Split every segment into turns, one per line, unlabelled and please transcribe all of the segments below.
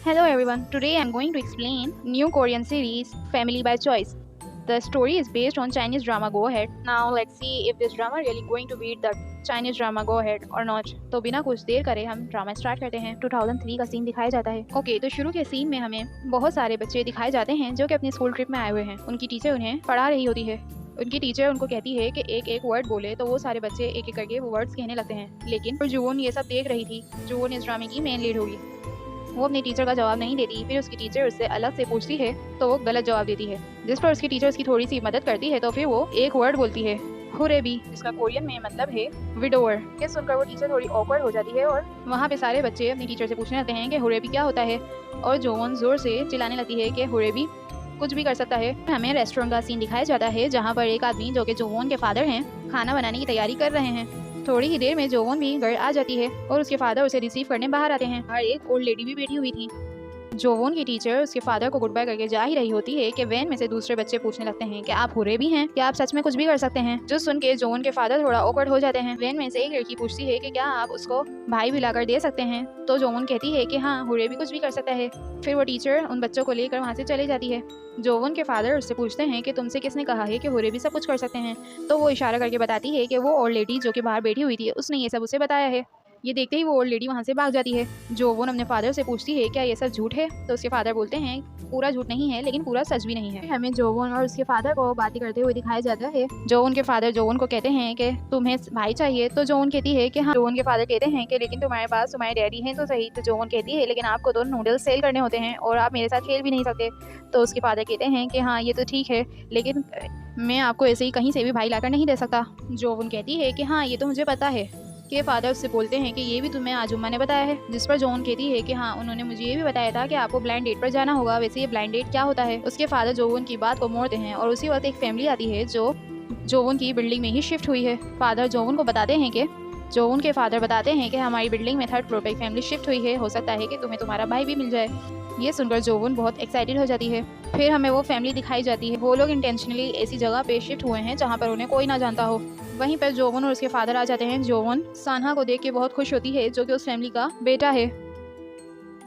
Hello everyone. Today I'm going to explain new Korean series Family by Choice. The story is based on Chinese drama Go Ahead. Now let's see if this drama really going to beat the Chinese drama Go Ahead or not. तो बिना कुछ देर करे हम drama start करते हैं। 2003 का scene दिखाया जाता है। ओके, तो शुरू के सीन में हमें बहुत सारे बच्चे दिखाए जाते हैं जो कि अपनी स्कूल ट्रिप में आए हुए हैं। उनकी टीचर उन्हें पढ़ा रही होती है। उनकी टीचर उनको कहती है कि एक एक वर्ड बोले, तो वो सारे बच्चे एक एक करके वो वर्ड्स कहने लगते हैं। लेकिन जून ये सब देख रही थी। जून इस ड्रामे की मेन लीड होगी। वो अपनी टीचर का जवाब नहीं देती। फिर उसकी टीचर उससे अलग से पूछती है तो वो गलत जवाब देती है, जिस पर उसकी टीचर उसकी थोड़ी सी मदद करती है। तो फिर वो एक वर्ड बोलती है, हुरेबी, जिसका कोरियन में मतलब है विडोवर। ये सुनकर वो टीचर थोड़ी ऑकवर्ड हो जाती है और वहाँ पे सारे बच्चे अपनी टीचर से पूछने लगते हैं कि हुरेबी क्या होता है। और जोवन जोर से चिल्लाने लगती है कि हुरेबी कुछ भी कर सकता है। हमें रेस्टोरेंट का सीन दिखाया जाता है जहाँ पर एक आदमी जो कि जोवन के फादर हैं खाना बनाने की तैयारी कर रहे हैं। थोड़ी ही देर में जोवन भी घर आ जाती है और उसके फादर उसे रिसीव करने बाहर आते हैं। हर एक ओल्ड लेडी भी बैठी हुई थी। जोवन की टीचर उसके फादर को गुड बाय करके जा ही रही होती है कि वैन में से दूसरे बच्चे पूछने लगते हैं कि आप हुरे भी हैं, क्या आप सच में कुछ भी कर सकते हैं। जो सुन के जोवन के फादर थोड़ा ऑकवर्ड हो जाते हैं। वैन में से एक लड़की पूछती है कि क्या आप उसको भाई भी लाकर दे सकते हैं। तो जोवन कहती है कि हाँ, हुरे भी कुछ भी कर सकता है। फिर वो टीचर उन बच्चों को लेकर वहाँ से चली जाती है। जोवन के फादर उससे पूछते हैं कि तुमसे किसने कहा है कि हुरे भी सब कुछ कर सकते हैं। तो वो इशारा करके बताती है कि वो ओल्ड लेडी जो कि बाहर बैठी हुई थी उसने ये सब उसे बताया है। ये देखते ही वो ओल्ड लेडी वहाँ से भाग जाती है। जोवन अपने फादर से पूछती है क्या ये सब झूठ है। तो उसके फादर बोलते हैं पूरा झूठ नहीं है, लेकिन पूरा सच भी नहीं है। हमें जोवन और उसके फादर को बातें करते हुए दिखाया जाता है। जोवन के फादर जोवन को कहते हैं कि तुम्हें भाई चाहिए। तो जोवन कहती है कि हाँ। जोवन के फादर कहते हैं कि लेकिन तुम्हारे पास तुम्हारे डैडी हैं तो सही। तो जोवन कहती है लेकिन आपको तो नूडल्स सेल करने होते हैं और आप मेरे साथ खेल भी नहीं सकते। तो उसके फादर कहते हैं कि हाँ, ये तो ठीक है, लेकिन मैं आपको ऐसे ही कहीं से भी भाई लाकर नहीं दे सकता। जोवन कहती है कि हाँ, ये तो मुझे पता है। के फादर उससे बोलते हैं कि ये भी तुम्हें आजुम्मा ने बताया है। जिस पर जोन कहती है कि हाँ, उन्होंने मुझे ये भी बताया था कि आपको ब्लाइंड डेट पर जाना होगा। वैसे ये ब्लाइंड डेट क्या होता है। उसके फादर जोवन की बात को मोड़ते हैं और उसी वक्त एक फैमिली आती है जो जोवन की बिल्डिंग में ही शिफ्ट हुई है। फादर जोवन को बताते हैं कि जोवन के फादर बताते हैं कि हमारी बिल्डिंग में 3rd फ्लोर पर एक फैमिली शिफ्ट हुई है, हो सकता है कि तुम्हें तुम्हारा भाई भी मिल जाए। ये सुनकर जोवन बहुत एक्साइटेड हो जाती है। फिर हमें वो फैमिली दिखाई जाती है। वो लोग इंटेंशनली ऐसी जगह पे शिफ्ट हुए हैं जहाँ पर उन्हें कोई ना जानता हो। वहीं पर जोवन और उसके फादर आ जाते हैं। जोवन सान्हा को देख के बहुत खुश होती है जो कि उस फैमिली का बेटा है।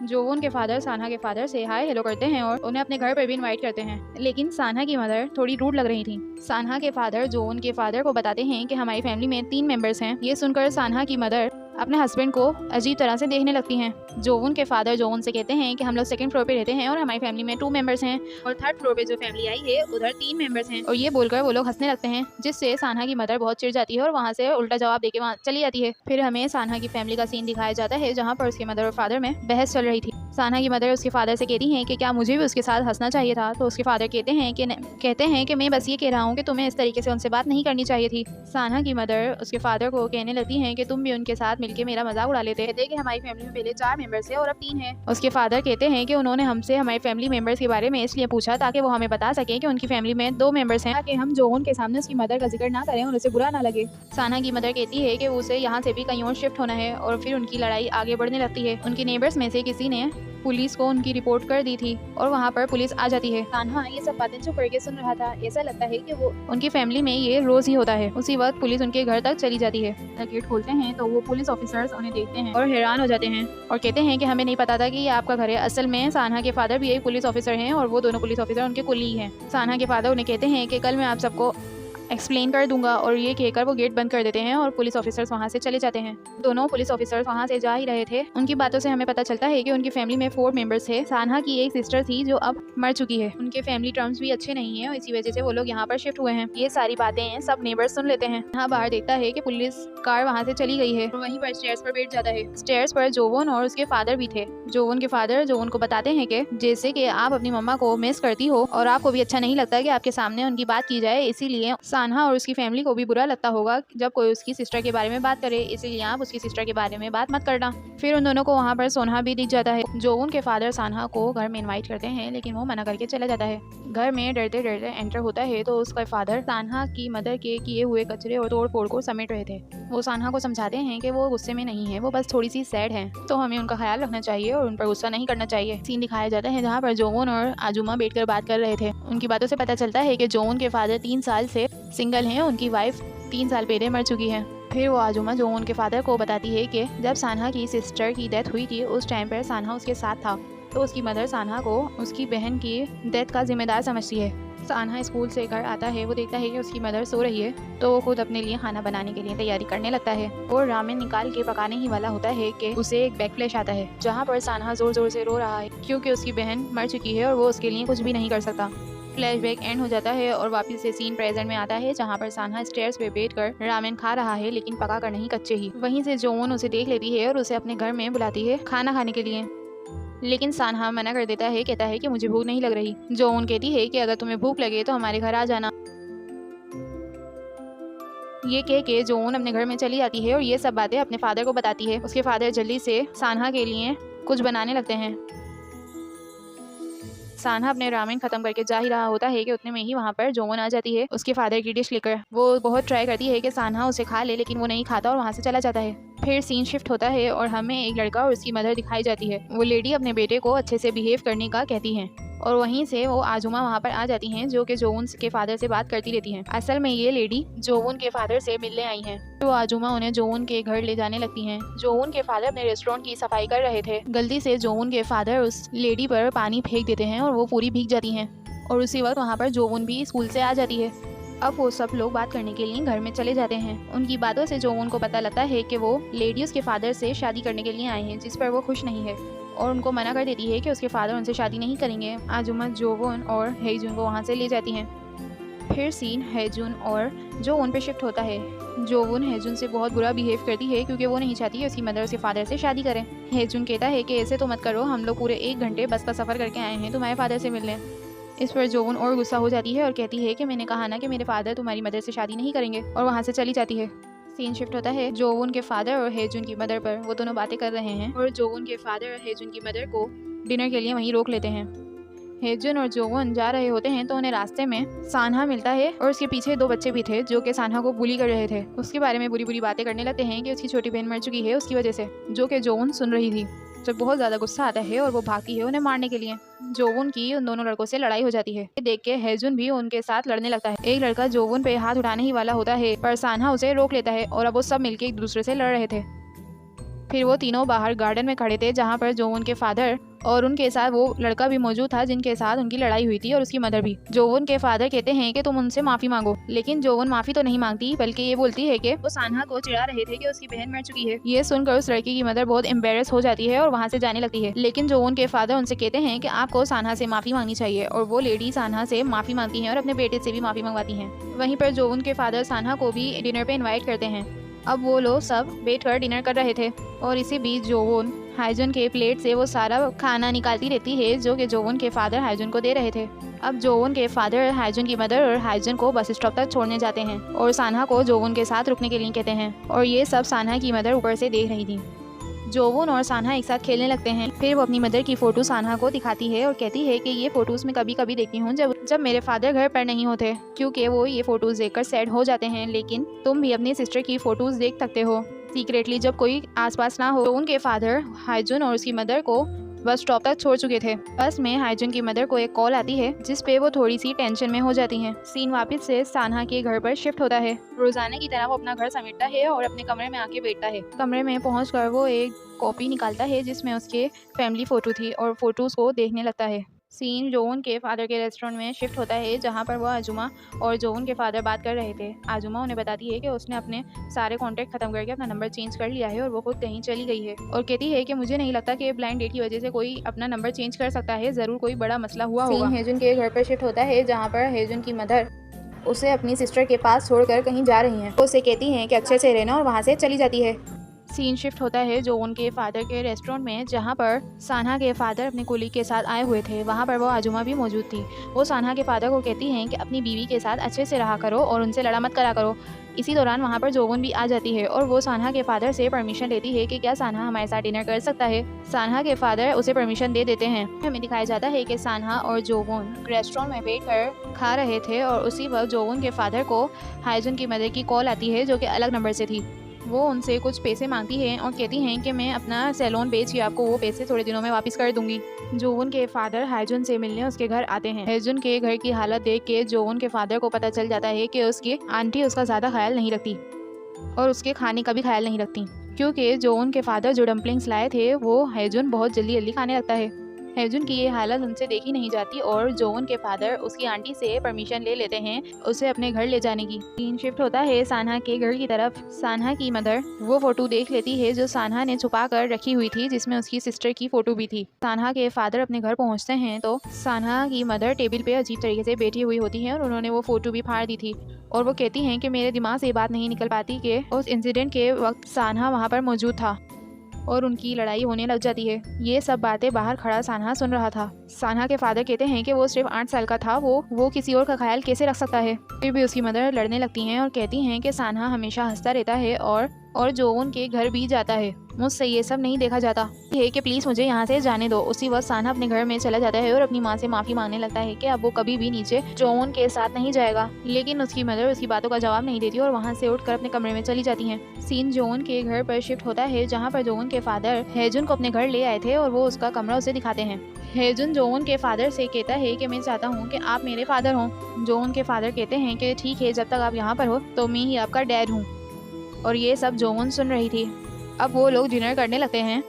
जोवन के फादर सान्हा के फादर से हाय हेलो करते हैं और उन्हें अपने घर पर भी इनवाइट करते हैं। लेकिन सान्हा की मदर थोड़ी रूड लग रही थी। सान्हा के फादर जोवन के फादर को बताते हैं कि हमारी फैमिली में 3 मेंबर्स हैं। ये सुनकर सान्हा की मदर अपने हस्बैंड को अजीब तरह से देखने लगती हैं। जोवन के फादर जोवन से कहते हैं कि हम लोग 2nd फ्लोर पे रहते हैं और हमारी फैमिली में 2 मेंबर्स हैं और 3rd फ्लोर पे जो फैमिली आई है उधर 3 मेंबर्स हैं। और ये बोलकर वो लोग हंसने लगते हैं, जिससे सान्हा की मदर बहुत चिढ़ जाती है और वहाँ से उल्टा जवाब देके वहाँ चली जाती है। फिर हमें सान्हा की फैमिली का सीन दिखाया जाता है जहाँ पर उसके मदर और फादर में बहस चल रही थी। सान्हा की मदर उसके फादर से कहती हैं कि क्या मुझे भी उसके साथ हंसना चाहिए था। तो उसके फादर कहते हैं कि मैं बस ये कह रहा हूँ कि तुम्हें इस तरीके से उनसे बात नहीं करनी चाहिए थी। सान्हा की मदर उसके फादर को कहने लगती हैं कि तुम भी उनके साथ मिलकर मेरा मजाक उड़ा लेते थे कि हमारी फैमिली में पहले 4 मेंबर्स थे और अब 3 हैं। उसके फादर कहते हैं कि उन्होंने हमसे हमारी फैमिली मेंबर्स के बारे में इसलिए पूछा ताकि वो हमें बता सके कि उनकी फैमिली में 2 मेंबर्स हैं, ताकि हम जोवन के सामने उसकी मदर का जिक्र ना करें और उसे बुरा ना लगे। सान्हा की मदर कहती है कि उसे यहाँ से भी कहीं और शिफ्ट होना है और फिर उनकी लड़ाई आगे बढ़ने लगती है। उनके नेबर्स में से किसी ने पुलिस को उनकी रिपोर्ट कर दी थी और वहाँ पर पुलिस आ जाती है। सान्हा ये सब बातें चुप करके सुन रहा था। ऐसा लगता है कि वो उनकी फैमिली में ये रोज ही होता है। उसी वक्त पुलिस उनके घर तक चली जाती है। गेट खोलते हैं तो वो पुलिस ऑफिसर्स उन्हें देखते हैं और हैरान हो जाते हैं और कहते हैं कि हमें नहीं पता था कि ये आपका घर है। असल में सान्हा के फादर भी एक पुलिस ऑफिसर हैं और वो दोनों पुलिस ऑफिसर उनके कुली हैं। सान्हा के फादर उन्हें कहते हैं कि कल मैं आप सबको एक्सप्लेन कर दूंगा और ये कहकर वो गेट बंद कर देते हैं और पुलिस ऑफिसर्स वहाँ से चले जाते हैं। दोनों पुलिस ऑफिसर्स वहाँ से जा ही रहे थे। उनकी बातों से हमें पता चलता है कि उनकी फैमिली में 4 मेंबर्स थे। सान्हा की एक सिस्टर थी जो अब मर चुकी है। उनके फैमिली टर्म्स भी अच्छे नहीं है और इसी वजह से वो लोग यहाँ पर शिफ्ट हुए हैं। ये सारी बातें सब नेबर्स सुन लेते हैं। यहाँ बाहर देखता है कि पुलिस कार वहाँ से चली गई है और वहीं पर स्टेयर्स पर बैठ जाता है। स्टेयर्स पर जोवन और उसके फादर भी थे। जोवन के फादर जोवन को बताते हैं कि जैसे कि आप अपनी मम्मा को मिस करती हो और आपको भी अच्छा नहीं लगता कि आपके सामने उनकी बात की जाए, इसीलिए सान्हा और उसकी फैमिली को भी बुरा लगता होगा जब कोई उसकी सिस्टर के बारे में बात करे, इसीलिए आप उसकी सिस्टर के बारे में बात मत करना। फिर उन दोनों को वहाँ पर सोना भी दिख जाता है। जोवन के फादर सान्हा को घर में इनवाइट करते हैं लेकिन वो मना करके चला जाता है। घर में डरते डरते एंटर होता है तो उसका फादर सान्हा की मदर के किए हुए कचरे और तोड़ फोड़ को समेट रहे थे। वो सान्हा को समझाते हैं कि वो गुस्से में नहीं है, वो बस थोड़ी सी सैड है, तो हमें उनका ख्याल रखना चाहिए और उन पर गुस्सा नहीं करना चाहिए। सीन दिखाया जाता है जहाँ पर जोवन और आजुमा बैठकर बात कर रहे थे। उनकी बातों से पता चलता है कि जोवन के फादर 3 साल से सिंगल हैं। उनकी वाइफ 3 साल पहले मर चुकी है। फिर वो आजुमा जोवन के फादर को बताती है कि जब सान्हा की सिस्टर की डेथ हुई थी उस टाइम पर सान्हा उसके साथ था तो उसकी मदर सानहा को उसकी बहन की डेथ का जिम्मेदार समझती है। सानहा स्कूल से घर आता है, वो देखता है कि उसकी मदर सो रही है, तो वो खुद अपने लिए खाना बनाने के लिए तैयारी करने लगता है। वो रामेन निकाल के पकाने ही वाला होता है कि उसे एक बैक फ्लैश आता है, जहाँ पर सानहा जोर जोर से रो रहा है क्योंकि उसकी बहन मर चुकी है और वो उसके लिए कुछ भी नहीं कर सकता। फ्लैशबैक एंड हो जाता है और वापस से सीन प्रेजेंट में आता है, जहाँ पर सानहा स्टेयर्स पे बैठकर रामेन खा रहा है, लेकिन पका कर नहीं, कच्चे ही। वहीं से जोन उसे देख लेती है और उसे अपने घर में बुलाती है खाना खाने के लिए, लेकिन सानहा मना कर देता है, कहता है कि मुझे भूख नहीं लग रही। जोन कहती है कि अगर तुम्हें भूख लगे तो हमारे घर आ जाना। ये कह के जोन अपने घर में चली जाती है और ये सब बातें अपने फादर को बताती है। उसके फादर जल्दी से सानहा के लिए कुछ बनाने लगते हैं। सानहा अपने रामेन खत्म करके जा ही रहा होता है कि उतने में ही वहाँ पर जोन आ जाती है उसके फादर की डिश लेकर। वो बहुत ट्राई करती है कि सानहा उसे खा ले, लेकिन वो नहीं खाता और वहाँ से चला जाता है। फिर सीन शिफ्ट होता है और हमें एक लड़का और उसकी मदर दिखाई जाती है। वो लेडी अपने बेटे को अच्छे से बिहेव करने का कहती है और वहीं से वो आजुमा वहाँ पर आ जाती हैं, जो कि जोवन के फादर से बात करती रहती हैं। असल में ये लेडी जोवन के फादर से मिलने आई हैं। तो आजुमा उन्हें जोवन के घर ले जाने लगती हैं। जोवन के फादर अपने रेस्टोरेंट की सफाई कर रहे थे। गलती से जोवन के फादर उस लेडी पर पानी फेंक देते हैं और वो पूरी भीग जाती हैं और उसी वक्त वहाँ पर जोवन भी स्कूल से आ जाती है। अब वो सब लोग बात करने के लिए घर में चले जाते हैं। उनकी बातों से जोवन को पता लगता है कि वो लेडी उसके फादर से शादी करने के लिए आए हैं, जिस पर वो खुश नहीं है और उनको मना कर देती है कि उसके फादर उनसे शादी नहीं करेंगे। आजुमा जोवन और हेजुन को वहाँ से ले जाती हैं। फिर सीन हेजुन और जोवन पे शिफ्ट होता है। जोवन हेजुन से बहुत बुरा बिहेव करती है क्योंकि वो नहीं चाहती है उसकी मदर उसके फादर से शादी करें। हेजुन कहता है कि ऐसे तो मत करो, हम लोग पूरे 1 घंटे बस का सफ़र करके आए हैं तुम्हारे फादर से मिलने। इस पर जोवन और गुस्सा हो जाती है और कहती है कि मैंने कहा ना कि मेरे फादर तुम्हारी मदर से शादी नहीं करेंगे, और वहाँ से चली जाती है। सीन शिफ्ट होता है जोवन के फादर और हेजुन की मदर पर। वो दोनों बातें कर रहे हैं और जोवन के फादर और हेजुन की मदर को डिनर के लिए वहीं रोक लेते हैं। हेजुन और जोवन जा रहे होते हैं तो उन्हें रास्ते में सानहा मिलता है और उसके पीछे 2 बच्चे भी थे जो कि सानहा को बुली कर रहे थे। उसके बारे में बुरी बुरी बातें करने लगते हैं कि उसकी छोटी बहन मर चुकी है उसकी वजह से, जो कि जोवन सुन रही थी। जब बहुत ज़्यादा गुस्सा आता है और वो भागती है उन्हें मारने के लिए। जोवन की उन दोनों लड़कों से लड़ाई हो जाती है। देख के हेजुन भी उनके साथ लड़ने लगता है। एक लड़का जोवन पे हाथ उठाने ही वाला होता है, पर सानहा उसे रोक लेता है और अब वो सब मिलके एक दूसरे से लड़ रहे थे। फिर वो तीनों बाहर गार्डन में खड़े थे, जहाँ पर जोवन के फादर और उनके साथ वो लड़का भी मौजूद था जिनके साथ उनकी लड़ाई हुई थी, और उसकी मदर भी। जोवन के फादर कहते हैं कि तुम उनसे माफ़ी मांगो, लेकिन जोवन माफ़ी तो नहीं मांगती, बल्कि ये बोलती है कि वो सानहा को चिढ़ा रहे थे कि उसकी बहन मर चुकी है। ये सुनकर उस लड़की की मदर बहुत एम्बेरस हो जाती है और वहाँ से जाने लगती है। लेकिन जोवन के फादर उनसे कहते हैं कि आपको सानहा से माफ़ी मांगनी चाहिए, और वो लेडी सानहा से माफ़ी मांगती हैं और अपने बेटे से भी माफ़ी मंगवाती हैं। वहीं पर जोवन के फादर सानहा को भी डिनर पे इन्वाइट करते हैं। अब वो लोग सब बैठकर डिनर कर रहे थे और इसी बीच जोवन हाइजुन के प्लेट से वो सारा खाना निकालती रहती है जो कि जोवन के फादर हाइजुन को दे रहे थे। अब जोवन के फादर हाइजुन की मदर और हाइजुन को बस स्टॉप तक छोड़ने जाते हैं और सानहा को जोवन के साथ रुकने के लिए कहते हैं, और ये सब सानहा की मदर ऊपर से देख रही थी। जोवन और सानहा एक साथ खेलने लगते हैं। फिर वो अपनी मदर की फ़ोटो सानहा को दिखाती है और कहती है कि ये फ़ोटोज़ मैं कभी कभी देखती हूँ जब मेरे फादर घर पर नहीं होते, क्योंकि वो ये फ़ोटोज़ देखकर सैड हो जाते हैं। लेकिन तुम भी अपनी सिस्टर की फ़ोटोज़ देख सकते हो सीक्रेटली जब कोई आसपास ना हो। तो उनके फादर हाइजुन और उसकी मदर को बस स्टॉप तक छोड़ चुके थे। बस में हाइजुन की मदर को एक कॉल आती है जिस पे वो थोड़ी सी टेंशन में हो जाती हैं। सीन वापस से सानहा के घर पर शिफ्ट होता है। रोजाना की तरह वो अपना घर समेटता है और अपने कमरे में आके बैठता है। कमरे में पहुंचकर वो एक कॉपी निकालता है जिसमें उसके फैमिली फ़ोटो थी और फोटोज़ को देखने लगता है। सीन जोवन के फादर के रेस्टोरेंट में शिफ्ट होता है, जहाँ पर वह आजुमा और जोवन के फादर बात कर रहे थे। आजुमा उन्हें बताती है कि उसने अपने सारे कॉन्टैक्ट खत्म करके अपना नंबर चेंज कर लिया है और वो खुद कहीं चली गई है, और कहती है कि मुझे नहीं लगता कि ब्लाइंड डेट की वजह से कोई अपना नंबर चेंज कर सकता है, ज़रूर कोई बड़ा मसला हुआ होगा। हेजुन के घर पर शिफ्ट होता है, जहाँ पर हेजुन की मदर उसे अपनी सिस्टर के पास छोड़कर कहीं जा रही हैं। उसे कहती हैं कि अच्छे से रहना और वहाँ से चली जाती है। सीन शिफ्ट होता है जो उनके फादर के रेस्टोरेंट में, जहाँ पर सानहा के फादर अपने कुलीग के साथ आए हुए थे। वहाँ पर वो आजुमा भी मौजूद थी। वो सानहा के फादर को कहती हैं कि अपनी बीवी के साथ अच्छे से रहा करो और उनसे लड़ा मत करा करो। इसी दौरान वहाँ पर जोवन भी आ जाती है और वो सानहा के फादर से परमिशन लेती है कि क्या सानहा हमारे साथ डिनर कर सकता है। सानहा के फादर उसे परमिशन दे देते हैं। हमें दिखाया जाता है कि सानहा और जोवन रेस्टोरेंट में बैठकर खा रहे थे और उसी वक्त जोवन के फादर को हाइजुन की मदर की कॉल आती है जो कि अलग नंबर से थी। वो उनसे कुछ पैसे मांगती है और कहती हैं कि मैं अपना सैलून बेच के आपको वो पैसे थोड़े दिनों में वापस कर दूंगी। जोवन के फादर हाइजुन से मिलने उसके घर आते हैं। हाइजुन के घर की हालत देख के जोवन के फादर को पता चल जाता है कि उसकी आंटी उसका ज़्यादा ख्याल नहीं रखती और उसके खाने का भी ख्याल नहीं रखती, क्योंकि जोवन के फादर जो डम्पलिंग्स लाए थे वो हाइजुन बहुत जल्दी जल्दी खाने लगता है। हेजुन की ये हालत उनसे देखी नहीं जाती और जोवन के फादर उसकी आंटी से परमिशन ले लेते हैं उसे अपने घर ले जाने की। सीन शिफ्ट होता है सानहा के घर की तरफ। सानहा की मदर वो फोटो देख लेती है जो सानहा ने छुपा कर रखी हुई थी, जिसमें उसकी सिस्टर की फोटो भी थी। सानहा के फादर अपने घर पहुंचते हैं तो सानहा की मदर टेबल पे अजीब तरीके से बैठी हुई होती है और उन्होंने वो फोटो भी फाड़ दी थी और वो कहती हैं कि मेरे दिमाग से ये बात नहीं निकल पाती कि उस इंसिडेंट के वक्त सानहा वहाँ पर मौजूद था और उनकी लड़ाई होने लग जाती है। ये सब बातें बाहर खड़ा सानहा सुन रहा था। सानहा के फादर कहते हैं कि वो सिर्फ 8 साल का था, वो किसी और का ख्याल कैसे रख सकता है। फिर भी उसकी मदर लड़ने लगती हैं और कहती हैं कि सानहा हमेशा हंसता रहता है और जोवन के घर भी जाता है, मुझसे ये सब नहीं देखा जाता है कि प्लीज़ मुझे यहाँ से जाने दो। उसी वक्त सानहा अपने घर में चला जाता है और अपनी माँ से माफ़ी मांगने लगता है कि अब वो कभी भी नीचे जोवन के साथ नहीं जाएगा, लेकिन उसकी मदर उसकी बातों का जवाब नहीं देती और वहाँ से उठकर अपने कमरे में चली जाती हैं। सीन जोवन के घर पर शिफ्ट होता है जहाँ पर जोवन के फादर हेजुन को अपने घर ले आए थे और वो उसका कमरा उसे दिखाते हैं। हेजुन जोवन के फादर से कहता है कि मैं चाहता हूँ कि आप मेरे फादर हों। जोवन के फादर कहते हैं कि ठीक है, जब तक आप यहाँ पर हो तो मैं ही आपका डैड हूँ। और ये सब जोवन सुन रही थी। अब वो लोग डिनर करने लगते हैं।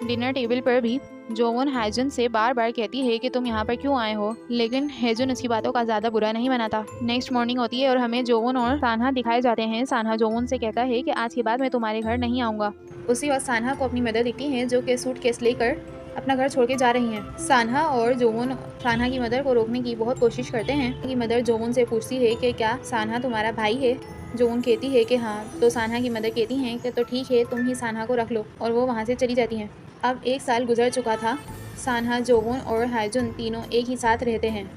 डिनर टेबल पर भी जोवन हेजुन से बार बार कहती है कि तुम यहाँ पर क्यों आए हो, लेकिन हेजुन उसकी बातों का ज़्यादा बुरा नहीं मनाता। नेक्स्ट मॉर्निंग होती है और हमें जोवन और सानहा दिखाए जाते हैं। सानहा जोवन से कहता है कि आज के बाद मैं तुम्हारे घर नहीं आऊँगा। उसी वक्त सानहा को अपनी मदर दिखती है जो कि सूटकेस लेकर अपना घर छोड़ के जा रही हैं। सानहा और जोवन सानहा की मदर को रोकने की बहुत कोशिश करते हैं। कि मदर जोवन से पूछती है कि क्या सानहा तुम्हारा भाई है। जोवन कहती है कि हाँ, तो सानहा की मदर कहती हैं कि तो ठीक है, तुम ही सानहा को रख लो, और वो वहाँ से चली जाती हैं। अब 1 साल गुजर चुका था। सानहा, जोवन और हेजुन तीनों एक ही साथ रहते हैं।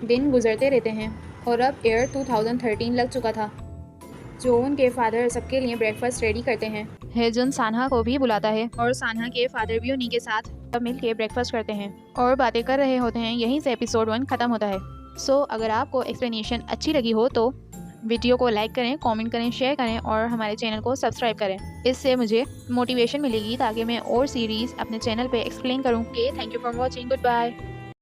दिन गुजरते रहते हैं और अब ईयर 2013 लग चुका था। जोवन के फादर सबके लिए ब्रेकफास्ट रेडी करते हैं। हेजुन सानहा को भी बुलाता है और सानहा के फादर भी उन्हीं के साथ सब मिल के ब्रेकफास्ट करते हैं और बातें कर रहे होते हैं। यहीं से एपिसोड 1 खत्म होता है। सो अगर आपको एक्सप्लेनेशन अच्छी लगी हो तो वीडियो को लाइक करें, कमेंट करें, शेयर करें और हमारे चैनल को सब्सक्राइब करें। इससे मुझे मोटिवेशन मिलेगी ताकि मैं और सीरीज़ अपने चैनल पे एक्सप्लेन करूँ। Thank you for watching. Good bye.